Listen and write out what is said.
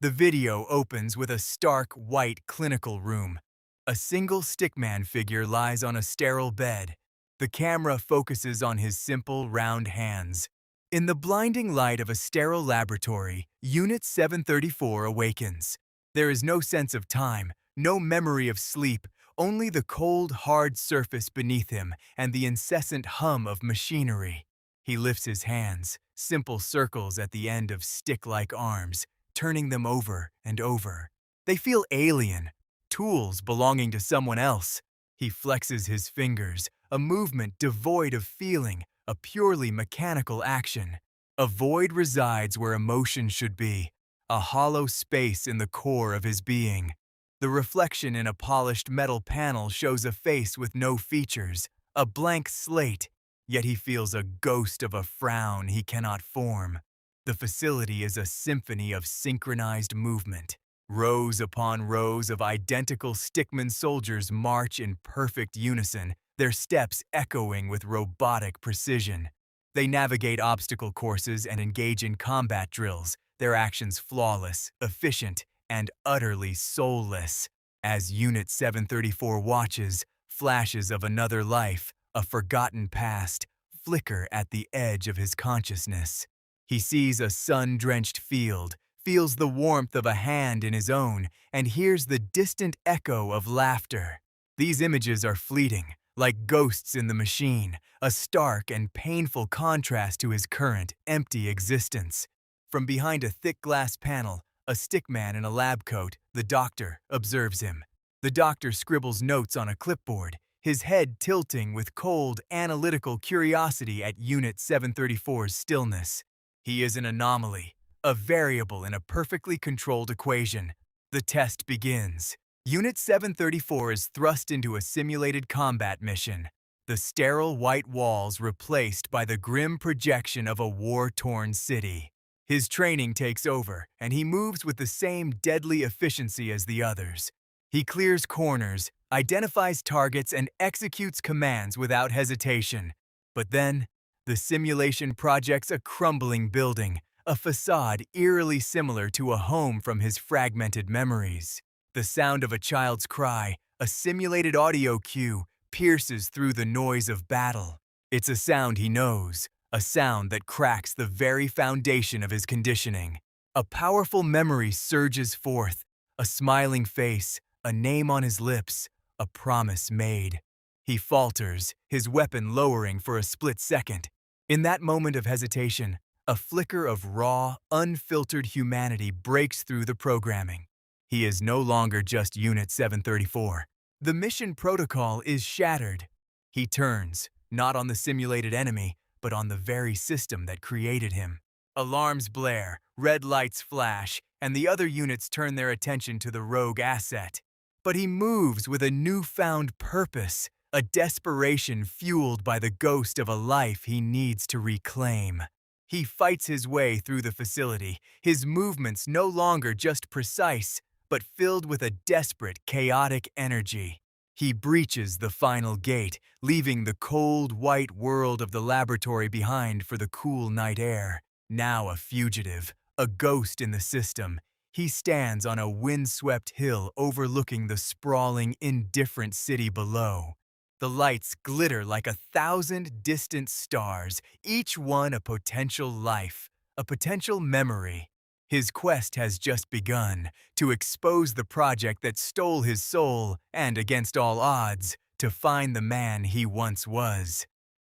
The video opens with a stark, white clinical room. A single stickman figure lies on a sterile bed. The camera focuses on his simple, round hands. In the blinding light of a sterile laboratory, Unit 734 awakens. There is no sense of time, no memory of sleep, only the cold, hard surface beneath him and the incessant hum of machinery. He lifts his hands, simple circles at the end of stick-like arms, turning them over and over. They feel alien, tools belonging to someone else. He flexes his fingers, a movement devoid of feeling, a purely mechanical action. A void resides where emotion should be, a hollow space in the core of his being. The reflection in a polished metal panel shows a face with no features, a blank slate, yet he feels a ghost of a frown he cannot form. The facility is a symphony of synchronized movement. Rows upon rows of identical stickman soldiers march in perfect unison, their steps echoing with robotic precision. They navigate obstacle courses and engage in combat drills, their actions flawless, efficient, and utterly soulless. As Unit 734 watches, flashes of another life, a forgotten past, flicker at the edge of his consciousness. He sees a sun-drenched field, feels the warmth of a hand in his own, and hears the distant echo of laughter. These images are fleeting, like ghosts in the machine, a stark and painful contrast to his current, empty existence. From behind a thick glass panel, a stickman in a lab coat, the doctor, observes him. The doctor scribbles notes on a clipboard, his head tilting with cold, analytical curiosity at Unit 734's stillness. He is an anomaly, a variable in a perfectly controlled equation. The test begins. Unit 734 is thrust into a simulated combat mission. The sterile white walls replaced by the grim projection of a war-torn city. His training takes over, and he moves with the same deadly efficiency as the others. He clears corners, identifies targets, and executes commands without hesitation. But then, the simulation projects a crumbling building, a facade eerily similar to a home from his fragmented memories. The sound of a child's cry, a simulated audio cue, pierces through the noise of battle. It's a sound he knows, a sound that cracks the very foundation of his conditioning. A powerful memory surges forth, a smiling face, a name on his lips, a promise made. He falters, his weapon lowering for a split second. In that moment of hesitation, a flicker of raw, unfiltered humanity breaks through the programming. He is no longer just Unit 734. The mission protocol is shattered. He turns, not on the simulated enemy, but on the very system that created him. Alarms blare, red lights flash, and the other units turn their attention to the rogue asset. But he moves with a newfound purpose, a desperation fueled by the ghost of a life he needs to reclaim. He fights his way through the facility, his movements no longer just precise, but filled with a desperate, chaotic energy. He breaches the final gate, leaving the cold, white world of the laboratory behind for the cool night air. Now a fugitive, a ghost in the system, he stands on a windswept hill overlooking the sprawling, indifferent city below. The lights glitter like 1,000 distant stars, each one a potential life, a potential memory. His quest has just begun, to expose the project that stole his soul and, against all odds, to find the man he once was.